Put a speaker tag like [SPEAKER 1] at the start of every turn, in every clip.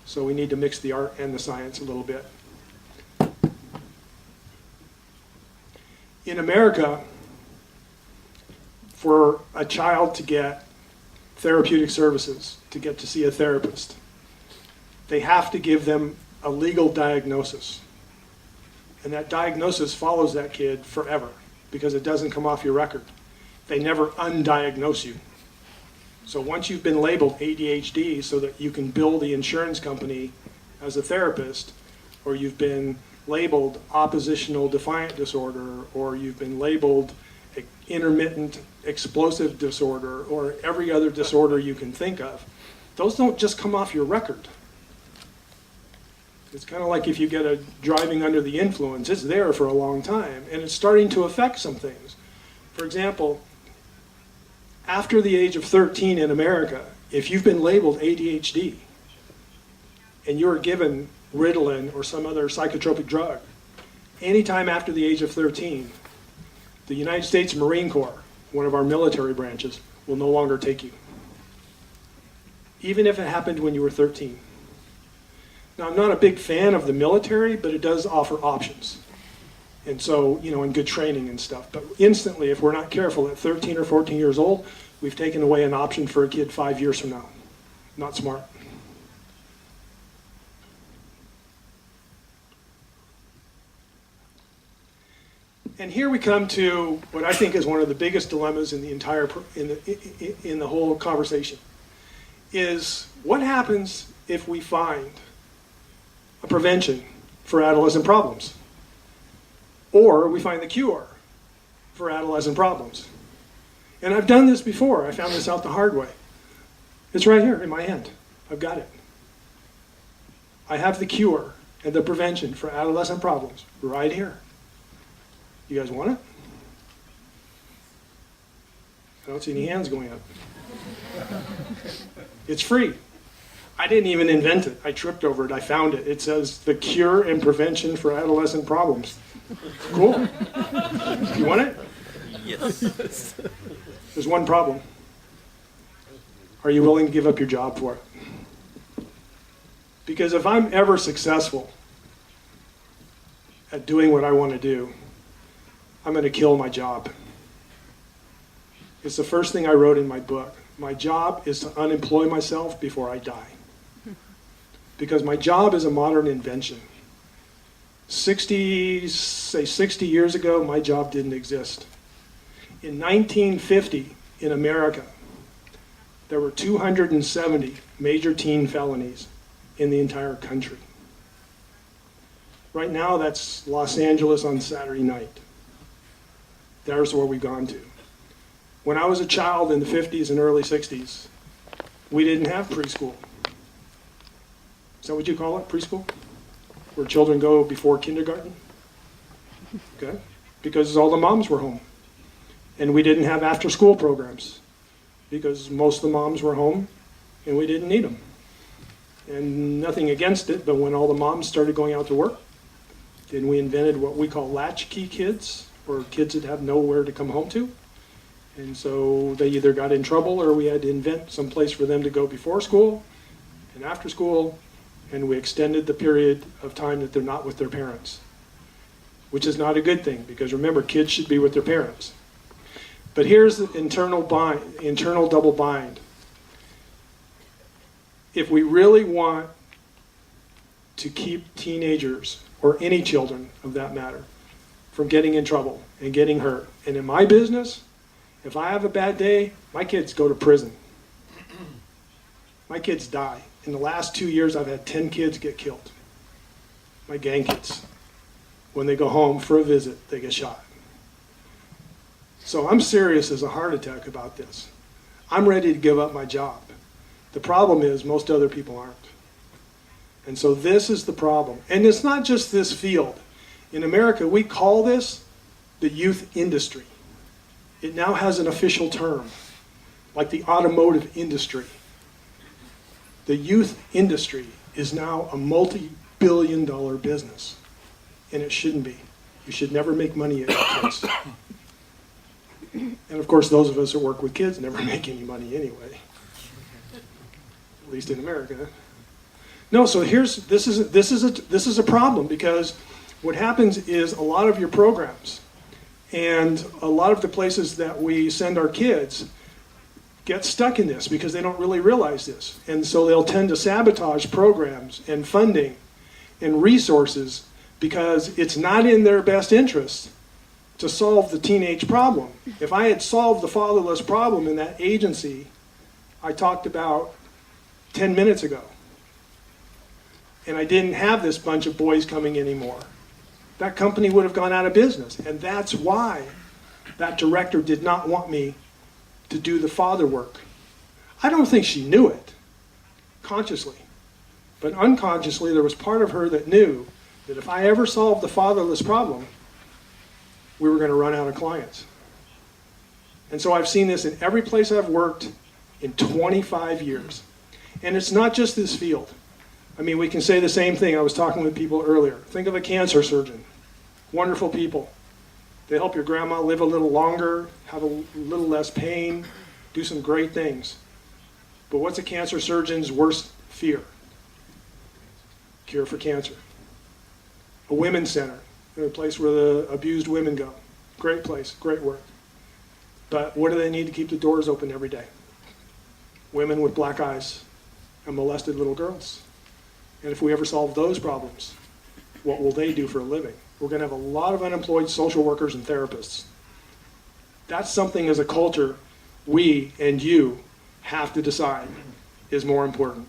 [SPEAKER 1] So we need to mix the art and the science a little bit. In America, for a child to get therapeutic services, to get to see a therapist, they have to give them a legal diagnosis. And that diagnosis follows that kid forever because it doesn't come off your record. They never undiagnose you. So once you've been labeled ADHD so that you can bill the insurance company as a therapist, or you've been labeled oppositional defiant disorder, or you've been labeled intermittent explosive disorder, or every other disorder you can think of, those don't just come off your record. It's kind of like if you get a driving under the influence, it's there for a long time, and it's starting to affect some things. For example, after the age of 13 in America, if you've been labeled ADHD and you're given Ritalin or some other psychotropic drug, anytime after the age of 13, the United States Marine Corps, one of our military branches, will no longer take you. Even if it happened when you were 13. Now, I'm not a big fan of the military, but it does offer options. And so, and good training and stuff. But instantly, if we're not careful, at 13 or 14 years old, we've taken away an option for a kid 5 years from now. Not smart. And here we come to what I think is one of the biggest dilemmas in the entire in the whole conversation. Is what happens if we find a prevention for adolescent problems, or we find the cure for adolescent problems? And I've done this before. I found this out the hard way. It's right here in my hand. I've got it. I have the cure and the prevention for adolescent problems right here. You guys want it? I don't see any hands going up. It's free. I didn't even invent it. I tripped over it. I found it. It says the cure and prevention for adolescent problems. Cool. You want it?
[SPEAKER 2] Yes.
[SPEAKER 1] There's one problem. Are you willing to give up your job for it? Because if I'm ever successful at doing what I want to do, I'm going to kill my job. It's the first thing I wrote in my book. My job is to unemploy myself before I die. Because my job is a modern invention. 60 years ago, my job didn't exist. In 1950, in America, there were 270 major teen felonies in the entire country. Right now, that's Los Angeles on Saturday night. There's where we've gone to. When I was a child in the 50s and early 60s, we didn't have preschool. Is that what you call it, preschool? Where children go before kindergarten? Okay. Because all the moms were home. And we didn't have after-school programs because most of the moms were home and we didn't need them. And nothing against it, but when all the moms started going out to work, then we invented what we call latchkey kids, or kids that have nowhere to come home to. And so they either got in trouble or we had to invent some place for them to go before school and after school, and we extended the period of time that they're not with their parents, which is not a good thing because remember, kids should be with their parents. But here's the internal double bind. If we really want to keep teenagers, or any children of that matter, from getting in trouble and getting hurt, and in my business, if I have a bad day, my kids go to prison. My kids die. In the last 2 years, I've had 10 kids get killed. My gang kids. When they go home for a visit, they get shot. So I'm serious as a heart attack about this. I'm ready to give up my job. The problem is most other people aren't. And so this is the problem. And it's not just this field. In America, we call this the youth industry. It now has an official term, like the automotive industry. The youth industry is now a multi-billion-dollar business, and it shouldn't be. You should never make money at your kids. And of course, those of us who work with kids never make any money anyway, at least in America. No, so this is a problem, because what happens is a lot of your programs and a lot of the places that we send our kids get stuck in this because they don't really realize this. And so they'll tend to sabotage programs and funding and resources because it's not in their best interest to solve the teenage problem. If I had solved the fatherless problem in that agency I talked about 10 minutes ago, and I didn't have this bunch of boys coming anymore, that company would have gone out of business. And that's why that director did not want me to do the father work. I don't think she knew it consciously, but unconsciously there was part of her that knew that if I ever solved the fatherless problem, we were going to run out of clients. And so I've seen this in every place I've worked in 25 years. And it's not just this field. I mean, we can say the same thing. I was talking with people earlier. Think of a cancer surgeon. Wonderful people. They help your grandma live a little longer, have a little less pain, do some great things. But what's a cancer surgeon's worst fear? Cure for cancer. A women's center, a place where the abused women go. Great place, great work. But what do they need to keep the doors open every day? Women with black eyes and molested little girls. And if we ever solve those problems, what will they do for a living? We're going to have a lot of unemployed social workers and therapists. That's something as a culture we and you have to decide is more important.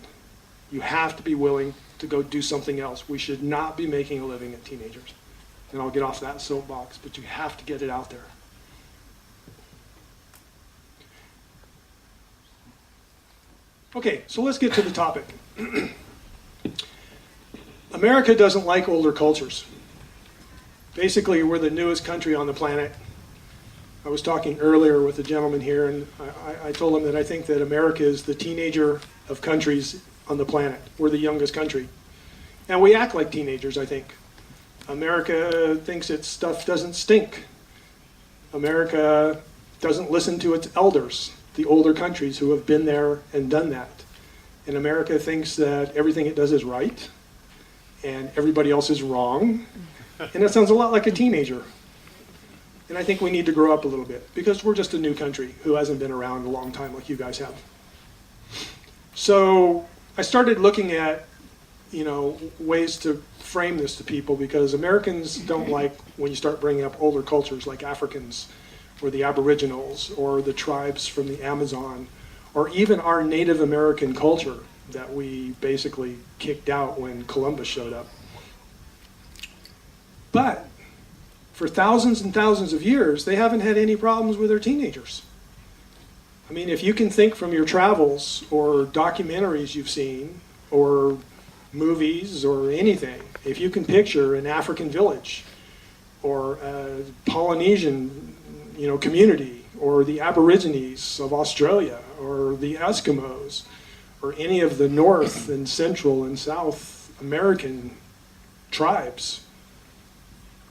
[SPEAKER 1] You have to be willing to go do something else. We should not be making a living at teenagers. And I'll get off that soapbox, but you have to get it out there. Okay, so let's get to the topic. America doesn't like older cultures. Basically, we're the newest country on the planet. I was talking earlier with a gentleman here, and I told him that I think that America is the teenager of countries on the planet. We're the youngest country. And we act like teenagers, I think. America thinks its stuff doesn't stink. America doesn't listen to its elders, the older countries who have been there and done that. And America thinks that everything it does is right, and everybody else is wrong. And that sounds a lot like a teenager. And I think we need to grow up a little bit, because we're just a new country who hasn't been around a long time like you guys have. So I started looking at, ways to frame this to people, because Americans don't like when you start bringing up older cultures like Africans or the Aboriginals or the tribes from the Amazon, or even our Native American culture that we basically kicked out when Columbus showed up. But for thousands and thousands of years, they haven't had any problems with their teenagers. I mean, if you can think from your travels or documentaries you've seen or movies or anything, if you can picture an African village or a Polynesian, community, or the Aborigines of Australia or the Eskimos or any of the North and Central and South American tribes,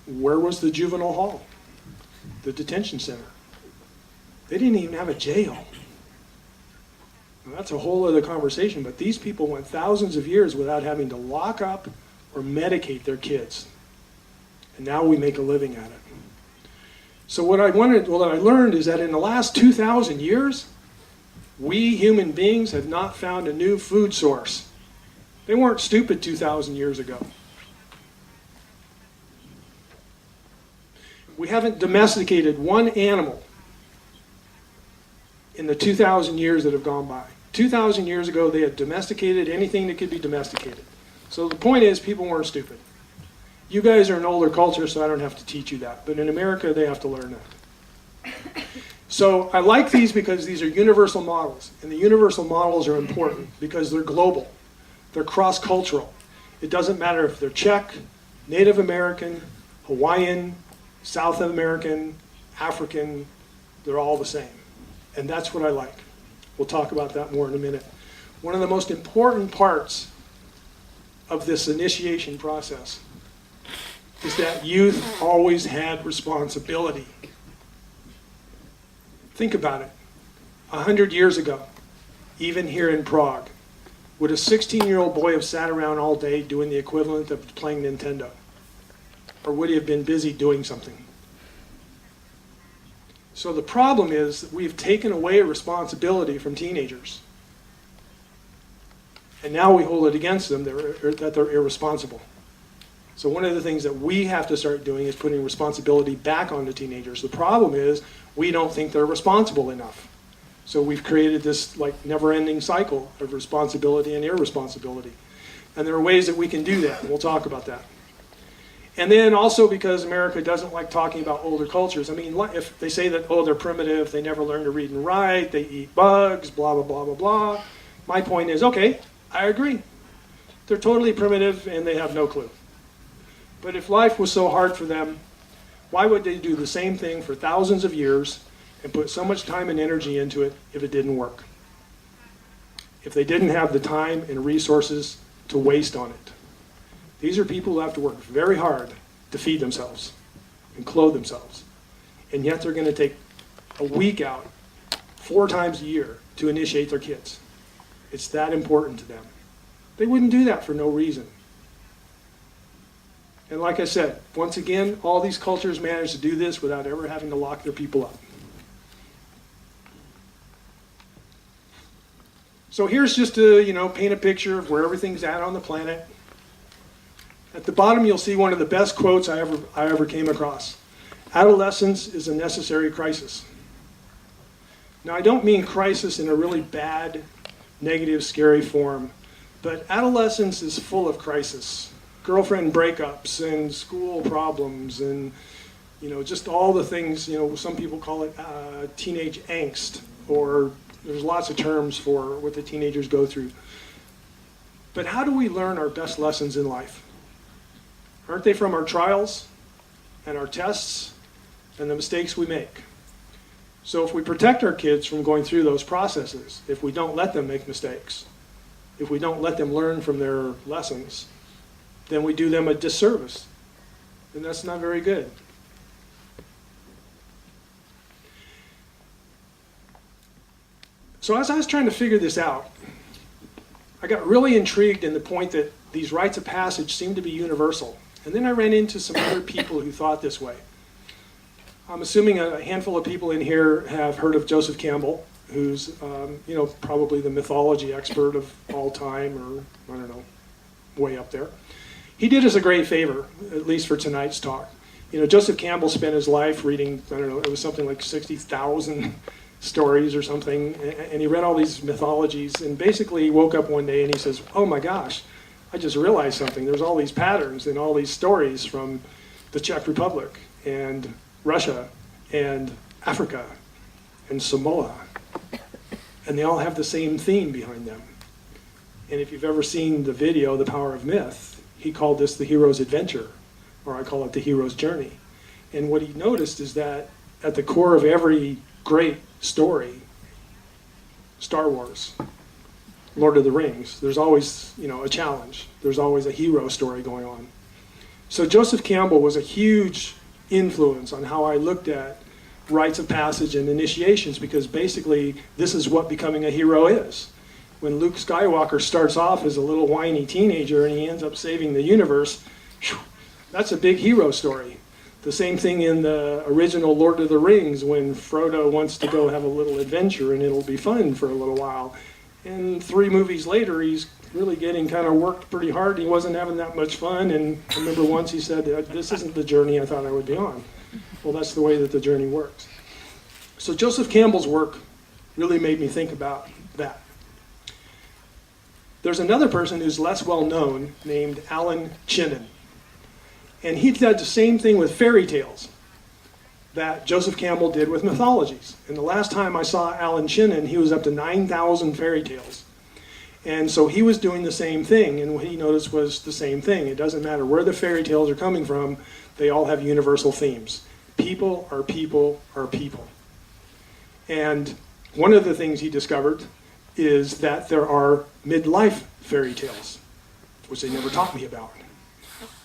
[SPEAKER 1] where was the juvenile hall? The detention center. They didn't even have a jail. Now, that's a whole other conversation, but these people went thousands of years without having to lock up or medicate their kids. And now we make a living at it. So what I learned is that in the last 2,000 years, we human beings have not found a new food source. They weren't stupid 2,000 years ago. We haven't domesticated one animal in the 2,000 years that have gone by. 2,000 years ago, they had domesticated anything that could be domesticated. So the point is, people weren't stupid. You guys are an older culture, so I don't have to teach you that. But in America, they have to learn that. So I like these because these are universal models. And the universal models are important because they're global. They're cross-cultural. It doesn't matter if they're Czech, Native American, Hawaiian, South American, African, they're all the same. And that's what I like. We'll talk about that more in a minute. One of the most important parts of this initiation process is that youth always had responsibility. Think about it. 100 years ago, even here in Prague, would a 16-year-old boy have sat around all day doing the equivalent of playing Nintendo? Or would he have been busy doing something? So the problem is that we've taken away responsibility from teenagers. And now we hold it against them that they're irresponsible. So one of the things that we have to start doing is putting responsibility back onto teenagers. The problem is we don't think they're responsible enough. So we've created this like never-ending cycle of responsibility and irresponsibility. And there are ways that we can do that, and we'll talk about that. And then also because America doesn't like talking about older cultures. I mean, if they say that, oh, they're primitive, they never learn to read and write, they eat bugs, blah, blah, blah, blah, blah. My point is, okay, I agree. They're totally primitive and they have no clue. But if life was so hard for them, why would they do the same thing for thousands of years and put so much time and energy into it if it didn't work? If they didn't have the time and resources to waste on it. These are people who have to work very hard to feed themselves and clothe themselves. And yet they're going to take a week out 4 times a year to initiate their kids. It's that important to them. They wouldn't do that for no reason. And like I said, once again, all these cultures manage to do this without ever having to lock their people up. So here's just to, paint a picture of where everything's at on the planet. At the bottom, you'll see one of the best quotes I ever came across. Adolescence is a necessary crisis. Now, I don't mean crisis in a really bad, negative, scary form, but adolescence is full of crisis. Girlfriend breakups and school problems and, just all the things, some people call it teenage angst, or there's lots of terms for what the teenagers go through. But how do we learn our best lessons in life? Aren't they from our trials and our tests and the mistakes we make? So if we protect our kids from going through those processes, if we don't let them make mistakes, if we don't let them learn from their lessons, then we do them a disservice. And that's not very good. So as I was trying to figure this out, I got really intrigued in the point that these rites of passage seem to be universal. And then I ran into some other people who thought this way. I'm assuming a handful of people in here have heard of Joseph Campbell, who's, probably the mythology expert of all time, or, I don't know, way up there. He did us a great favor, at least for tonight's talk. Joseph Campbell spent his life reading, it was something like 60,000 stories or something, and he read all these mythologies, and basically he woke up one day and he says, oh my gosh, I just realized something. There's all these patterns and all these stories from the Czech Republic and Russia and Africa and Samoa. And they all have the same theme behind them. And if you've ever seen the video, The Power of Myth, he called this the hero's adventure, or I call it the hero's journey. And what he noticed is that at the core of every great story, Star Wars, Lord of the Rings, there's always, a challenge. There's always a hero story going on. So Joseph Campbell was a huge influence on how I looked at rites of passage and initiations, because basically this is what becoming a hero is. When Luke Skywalker starts off as a little whiny teenager and he ends up saving the universe, that's a big hero story. The same thing in the original Lord of the Rings, when Frodo wants to go have a little adventure and it'll be fun for a little while. And 3 movies later, he's really getting kind of worked pretty hard. He wasn't having that much fun. And I remember once he said, this isn't the journey I thought I would be on. Well, that's the way that the journey works. So Joseph Campbell's work really made me think about that. There's another person who's less well known named Alan Chinen. And he did the same thing with fairy tales that Joseph Campbell did with mythologies. And the last time I saw Alan Chinen, he was up to 9,000 fairy tales. And so he was doing the same thing, and what he noticed was the same thing. It doesn't matter where the fairy tales are coming from, they all have universal themes. People are people are people. And one of the things he discovered is that there are midlife fairy tales, which they never taught me about,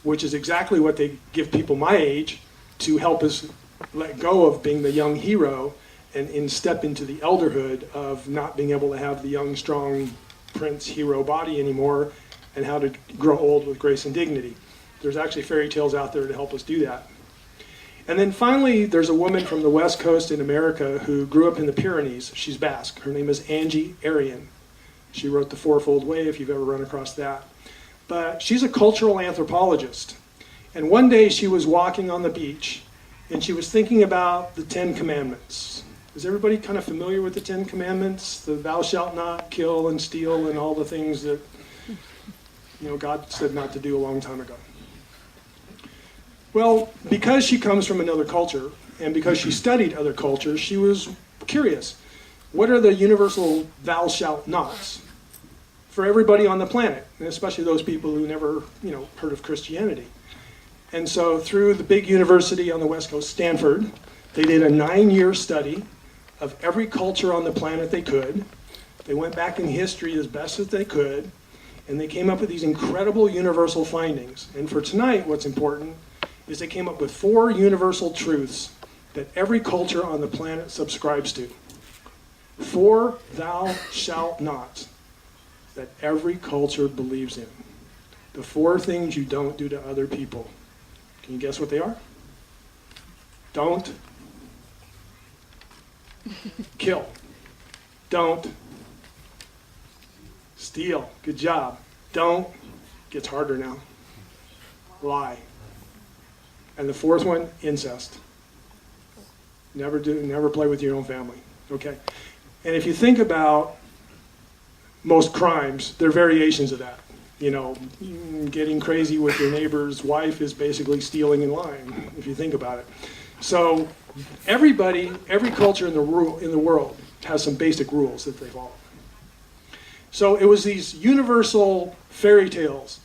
[SPEAKER 1] which is exactly what they give people my age to help us let go of being the young hero and step into the elderhood of not being able to have the young, strong prince hero body anymore, and how to grow old with grace and dignity. There's actually fairy tales out there to help us do that. And then finally, there's a woman from the West Coast in America who grew up in the Pyrenees. She's Basque. Her name is Angie Arian. She wrote The Fourfold Way, if you've ever run across that. But she's a cultural anthropologist. And one day she was walking on the beach, and she was thinking about the Ten Commandments. Is everybody kind of familiar with the Ten Commandments? The thou shalt not kill and steal and all the things that God said not to do a long time ago. Well, because she comes from another culture, and because she studied other cultures, she was curious. What are the universal thou shalt nots for everybody on the planet, and especially those people who never, heard of Christianity? And so through the big university on the West Coast, Stanford, they did a 9-year study of every culture on the planet they could. They went back in history as best as they could, and they came up with these incredible universal findings. And for tonight, what's important is they came up with 4 universal truths that every culture on the planet subscribes to. 4 thou shalt nots that every culture believes in. The 4 things you don't do to other people. Can you guess what they are? Don't kill. Don't steal. Good job. Don't, gets harder now, lie. And the 4th one, incest. Never play with your own family. Okay? And if you think about most crimes, they're variations of that. Getting crazy with your neighbor's wife is basically stealing and lying, if you think about it. So every culture in the world has some basic rules that they follow. So it was these universal fairy tales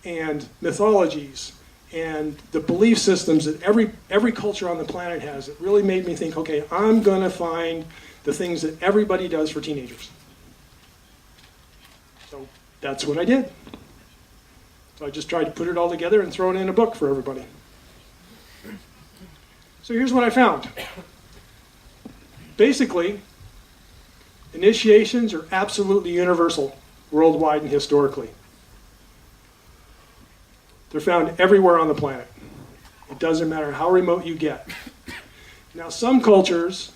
[SPEAKER 1] and mythologies and the belief systems that every culture on the planet has, it really made me think, okay, I'm going to find the things that everybody does for teenagers. So that's what I did. So I just tried to put it all together and throw it in a book for everybody. So here's what I found. Basically, initiations are absolutely universal, worldwide and historically. They're found everywhere on the planet. It doesn't matter how remote you get. Now, some cultures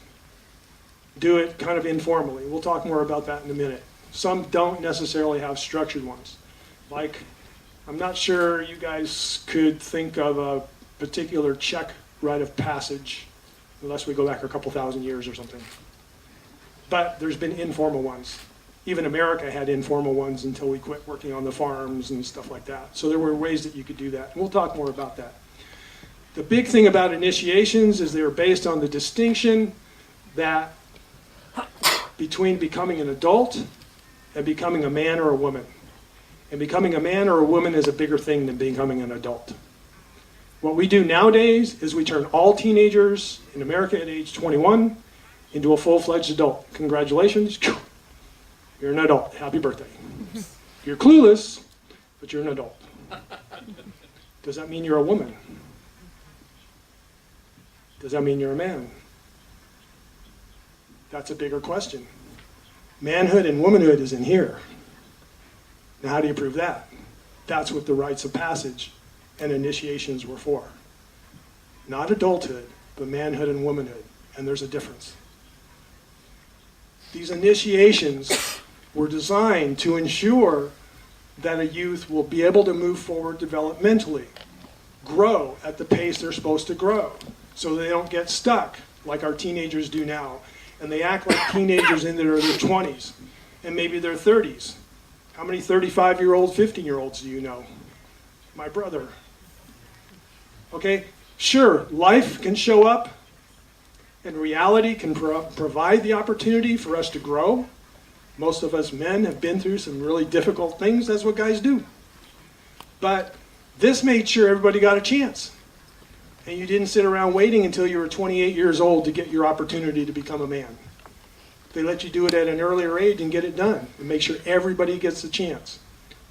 [SPEAKER 1] do it kind of informally. We'll talk more about that in a minute. Some don't necessarily have structured ones. Like, I'm not sure you guys could think of a particular Czech rite of passage, unless we go back a couple thousand years or something. But there's been informal ones. Even America had informal ones until we quit working on the farms and stuff like that. So there were ways that you could do that. And we'll talk more about that. The big thing about initiations is they are based on the distinction that between becoming an adult and becoming a man or a woman. And becoming a man or a woman is a bigger thing than becoming an adult. What we do nowadays is we turn all teenagers in America at age 21 into a full-fledged adult. Congratulations. You're an adult. Happy birthday. You're clueless, but you're an adult. Does that mean you're a woman? Does that mean you're a man? That's a bigger question. Manhood and womanhood is in here. Now, how do you prove that? That's what the rites of passage and initiations were for. Not adulthood, but manhood and womanhood. And there's a difference. These initiations were designed to ensure that a youth will be able to move forward developmentally, grow at the pace they're supposed to grow, so they don't get stuck like our teenagers do now. And they act like teenagers in their 20s and maybe their 30s. How many 35-year-old, 15-year-olds do you know? My brother. Okay, sure, life can show up and reality can provide the opportunity for us to grow. Most of us men have been through some really difficult things. That's what guys do. But this made sure everybody got a chance. And you didn't sit around waiting until you were 28 years old to get your opportunity to become a man. They let you do it at an earlier age and get it done and make sure everybody gets a chance.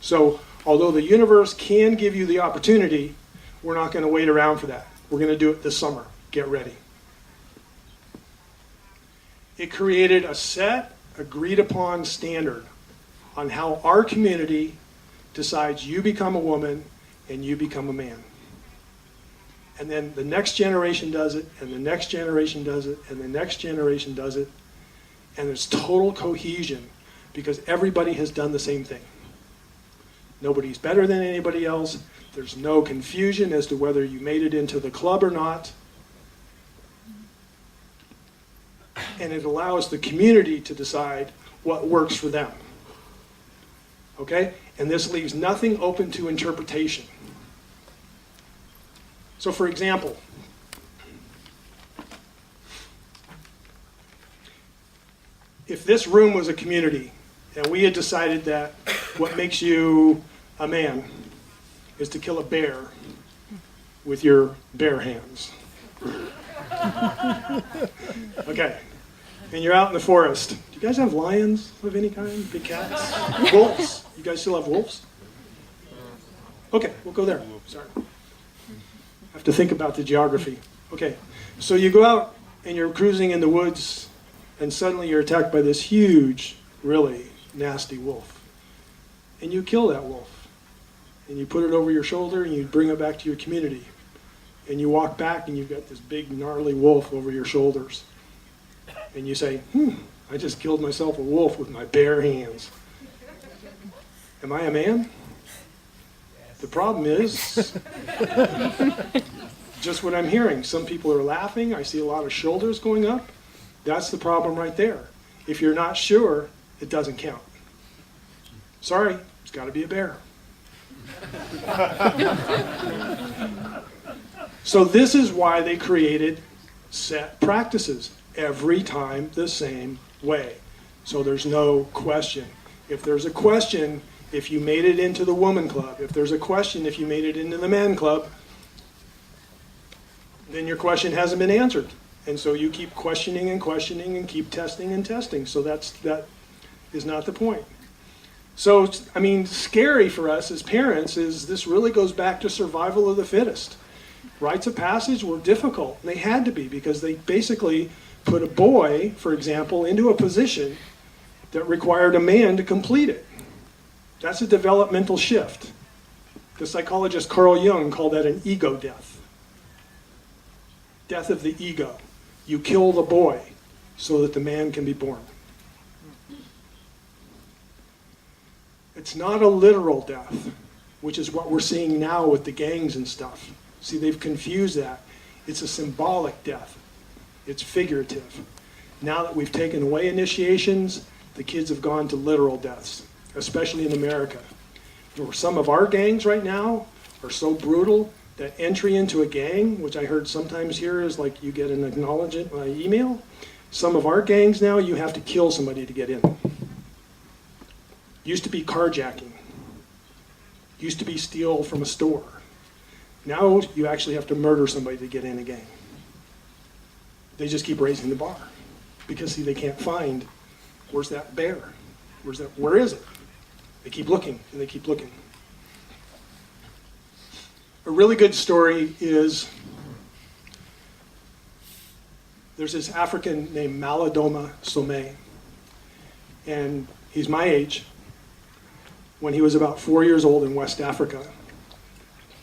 [SPEAKER 1] So although the universe can give you the opportunity, we're not going to wait around for that. We're going to do it this summer. Get ready. It created a set, agreed upon standard on how our community decides you become a woman and you become a man. And then the next generation does it, and the next generation does it, and the next generation does it. And there's total cohesion because everybody has done the same thing. Nobody's better than anybody else. There's no confusion as to whether you made it into the club or not. And it allows the community to decide what works for them. Okay? And this leaves nothing open to interpretation. So for example, if this room was a community and we had decided that what makes you a man is to kill a bear with your bare hands. Okay. And you're out in the forest. Do you guys have lions of any kind? Big cats? Wolves? You guys still have wolves? Okay, we'll go there. Sorry. I have to think about the geography. Okay, so you go out and you're cruising in the woods and suddenly you're attacked by this huge, really nasty wolf. And you kill that wolf. And you put it over your shoulder and you bring it back to your community. And you walk back and you've got this big gnarly wolf over your shoulders. And you say, I just killed myself a wolf with my bare hands. Am I a man? The problem is, just what I'm hearing. Some people are laughing. I see a lot of shoulders going up. That's the problem right there. If you're not sure, it doesn't count. Sorry, it's got to be a bear. So this is why they created set practices. Every time the same way. So there's no question. If there's a question, if you made it into the woman club, if there's a question, if you made it into the man club, then your question hasn't been answered. And so you keep questioning and questioning and keep testing and testing. So that is not the point. So, I mean, scary for us as parents is this really goes back to survival of the fittest. Rites of passage were difficult. And they had to be because they basically put a boy, for example, into a position that required a man to complete it. That's a developmental shift. The psychologist Carl Jung called that an ego death. Death of the ego. You kill the boy so that the man can be born. It's not a literal death, which is what we're seeing now with the gangs and stuff. See, they've confused that. It's a symbolic death. It's figurative. Now that we've taken away initiations, the kids have gone to literal deaths, especially in America. Some of our gangs right now are so brutal that entry into a gang, which I heard sometimes here is like you get an acknowledgement by email. Some of our gangs now, you have to kill somebody to get in. Used to be carjacking. Used to be steal from a store. Now you actually have to murder somebody to get in a gang. They just keep raising the bar because, see, they can't find, where's that bear? Where is it? They keep looking and they keep looking. A really good story is there's this African named Malidoma Somé, and he's my age. When he was about 4 years old in West Africa,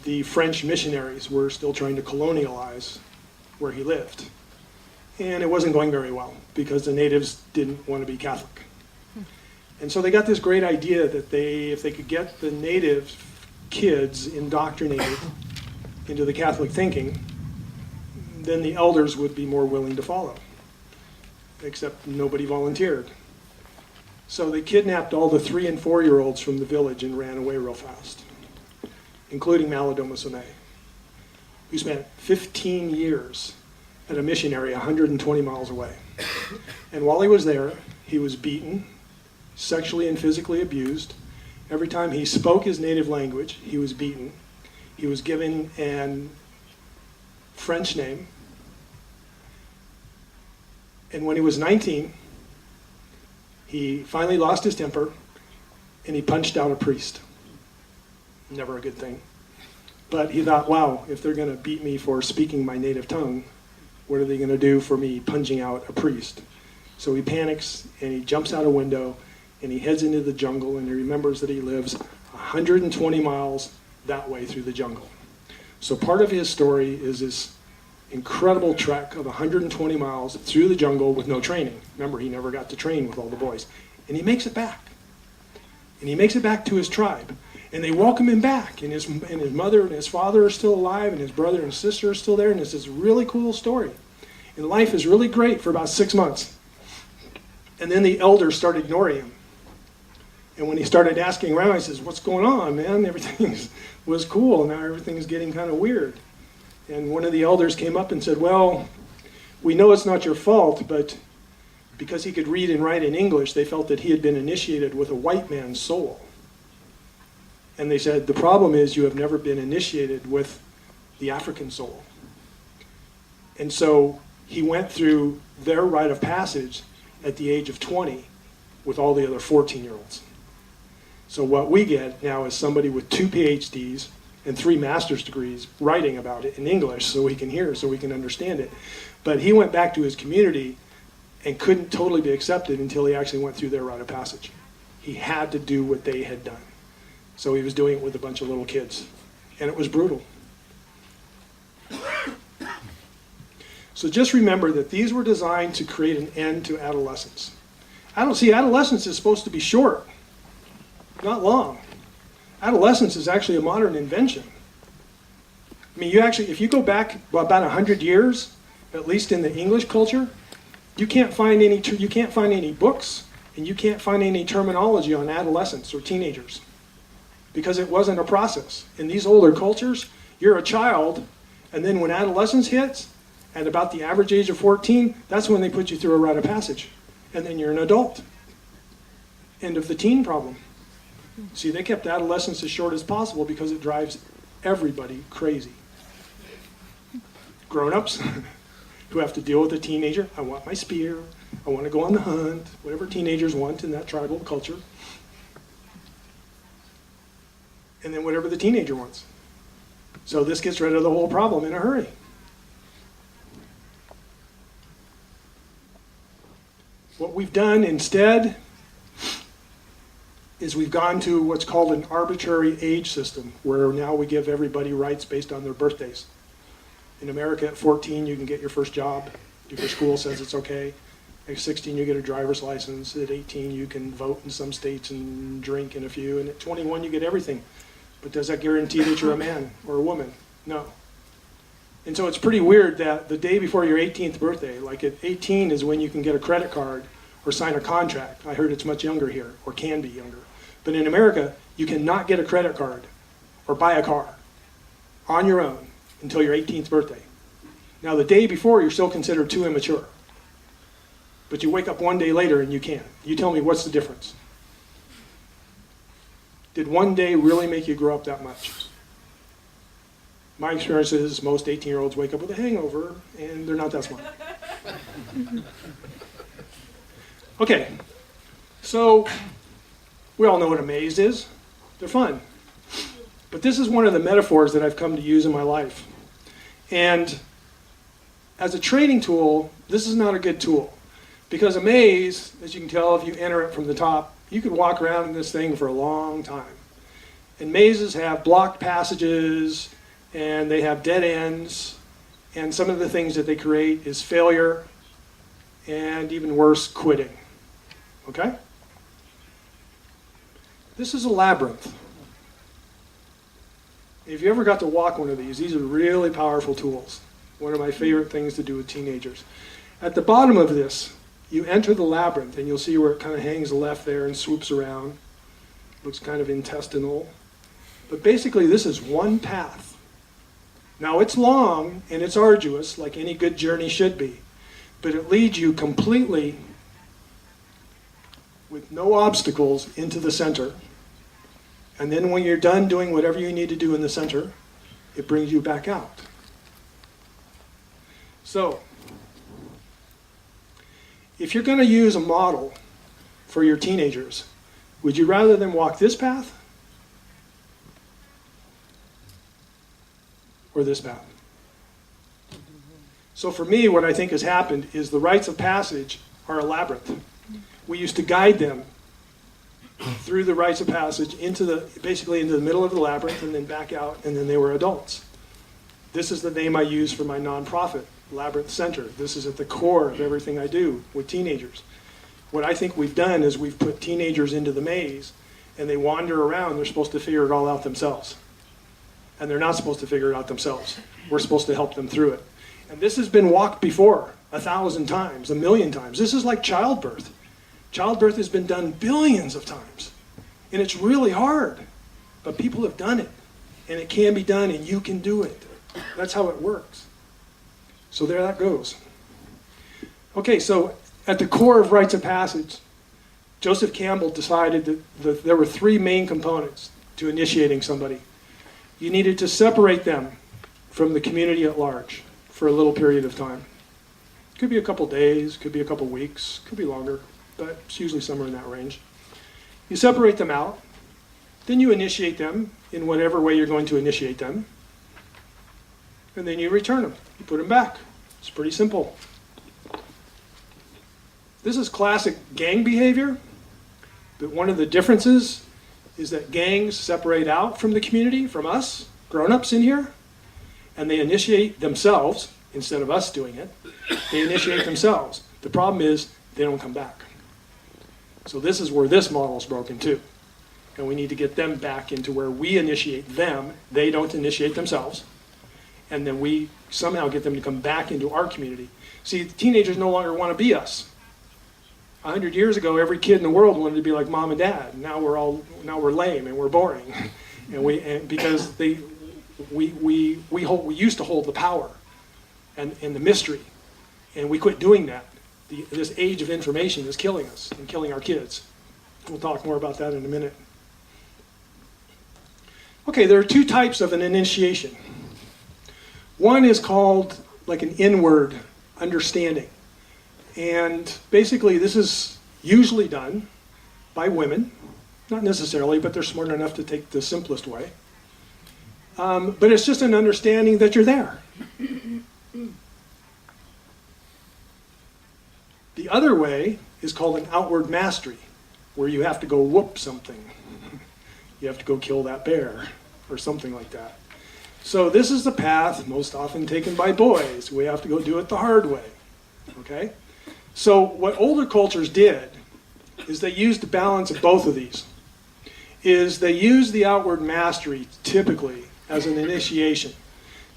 [SPEAKER 1] the French missionaries were still trying to colonialize where he lived. And it wasn't going very well because the natives didn't want to be Catholic. And so they got this great idea that if they could get the native kids indoctrinated into the Catholic thinking, then the elders would be more willing to follow. Except nobody volunteered. So they kidnapped all the 3- and 4-year-olds from the village and ran away real fast, including Malidoma Somé, who spent 15 years at a missionary 120 miles away. And while he was there, he was beaten, sexually and physically abused. Every time he spoke his native language, he was beaten. He was given an French name. And when he was 19, he finally lost his temper and he punched out a priest. Never a good thing. But he thought, wow, if they're going to beat me for speaking my native tongue, what are they going to do for me punching out a priest? So he panics and he jumps out a window and he heads into the jungle, and he remembers that he lives 120 miles that way through the jungle. So part of his story is this incredible trek of 120 miles through the jungle with no training. Remember, he never got to train with all the boys. And he makes it back. And he makes it back to his tribe. And they welcome him back. And his mother and his father are still alive, and his brother and his sister are still there. And it's this really cool story. And life is really great for about 6 months. And then the elders start ignoring him. And when he started asking around, he says, "What's going on, man? Everything was cool. Now everything's getting kind of weird." And one of the elders came up and said, "Well, we know it's not your fault, but because he could read and write in English, they felt that he had been initiated with a white man's soul." And they said, "The problem is you have never been initiated with the African soul." And so he went through their rite of passage at the age of 20 with all the other 14-year-olds. So what we get now is somebody with 2 PhDs and 3 master's degrees writing about it in English so we can hear, so we can understand it. But he went back to his community and couldn't totally be accepted until he actually went through their rite of passage. He had to do what they had done. So he was doing it with a bunch of little kids. And it was brutal. So just remember that these were designed to create an end to adolescence. Adolescence is supposed to be short, not long. Adolescence is actually a modern invention. I mean, if you go back about 100 years, at least in the English culture, you can't find any books, and you can't find any terminology on adolescents or teenagers, because it wasn't a process. In these older cultures, you're a child, and then when adolescence hits, at about the average age of 14, that's when they put you through a rite of passage. And then you're an adult. End of the teen problem. See, they kept adolescence as short as possible because it drives everybody crazy. Grown-ups who have to deal with a teenager. I want my spear. I want to go on the hunt. Whatever teenagers want in that tribal culture. And then whatever the teenager wants. So this gets rid of the whole problem in a hurry. What we've done instead is we've gone to what's called an arbitrary age system, where now we give everybody rights based on their birthdays. In America, at 14, you can get your first job if your school says it's okay. At 16, you get a driver's license. At 18, you can vote in some states and drink in a few. And at 21, you get everything. But does that guarantee that you're a man or a woman? No. And so it's pretty weird that the day before your 18th birthday, like at 18 is when you can get a credit card or sign a contract. I heard it's much younger here, or can be younger. But in America, you cannot get a credit card or buy a car on your own until your 18th birthday. Now the day before, you're still considered too immature. But you wake up one day later and you can. You tell me, what's the difference? Did one day really make you grow up that much? My experience is most 18-year-olds wake up with a hangover, and they're not that smart. Okay, so we all know what a maze is. They're fun. But this is one of the metaphors that I've come to use in my life. And as a training tool, this is not a good tool. Because a maze, as you can tell if you enter it from the top, you could walk around in this thing for a long time. And mazes have blocked passages, and they have dead ends, and some of the things that they create is failure, and even worse, quitting. Okay? This is a labyrinth. If you ever got to walk one of these are really powerful tools. One of my favorite things to do with teenagers. At the bottom of this, you enter the labyrinth, and you'll see where it kind of hangs left there and swoops around. Looks kind of intestinal. But basically, this is one path. Now, it's long, and it's arduous, like any good journey should be. But it leads you completely, with no obstacles, into the center. And then when you're done doing whatever you need to do in the center, it brings you back out. So, if you're going to use a model for your teenagers, would you rather them walk this path or this path? So for me, what I think has happened is the rites of passage are a labyrinth. We used to guide them through the rites of passage basically into the middle of the labyrinth and then back out, and then they were adults. This is the name I use for my nonprofit, Labyrinth Center. This is at the core of everything I do with teenagers. What I think we've done is we've put teenagers into the maze, and they wander around. They're supposed to figure it all out themselves. And they're not supposed to figure it out themselves. We're supposed to help them through it. And this has been walked before 1,000 times, 1,000,000 times. This is like childbirth. Childbirth has been done billions of times. And it's really hard. But people have done it. And it can be done, and you can do it. That's how it works. So there that goes. Okay, so at the core of rites of passage, Joseph Campbell decided that there were 3 main components to initiating somebody. You needed to separate them from the community at large for a little period of time. Could be a couple days, could be a couple weeks, could be longer, but it's usually somewhere in that range. You separate them out, then you initiate them in whatever way you're going to initiate them, and then you return them. You put them back. It's pretty simple. This is classic gang behavior, but one of the differences is that gangs separate out from the community, from us, grown-ups in here, and they initiate themselves instead of us doing it. They initiate themselves. The problem is they don't come back. So this is where this model is broken too. And we need to get them back into where we initiate them. They don't initiate themselves. And then we somehow get them to come back into our community. See, teenagers no longer want to be us. 100 years ago, every kid in the world wanted to be like mom and dad. Now we're lame and we're boring, because we used to hold the power and the mystery, and we quit doing that. This age of information is killing us and killing our kids. We'll talk more about that in a minute. Okay, there are 2 types of an initiation. One is called like an inward understanding. And basically this is usually done by women. Not necessarily, but they're smart enough to take the simplest way. But it's just an understanding that you're there. The other way is called an outward mastery, where you have to go whoop something. You have to go kill that bear, or something like that. So this is the path most often taken by boys. We have to go do it the hard way. Okay? So what older cultures did is they used the balance of both of these. They used the outward mastery typically as an initiation.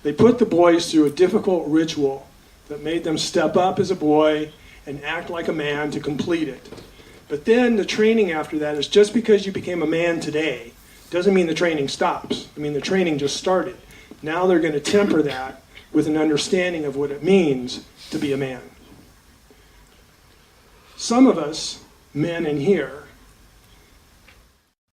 [SPEAKER 1] They put the boys through a difficult ritual that made them step up as a boy and act like a man to complete it. But then the training after that is, just because you became a man today doesn't mean the training stops. I mean, the training just started. Now they're going to temper that with an understanding of what it means to be a man. Some of us, men in here,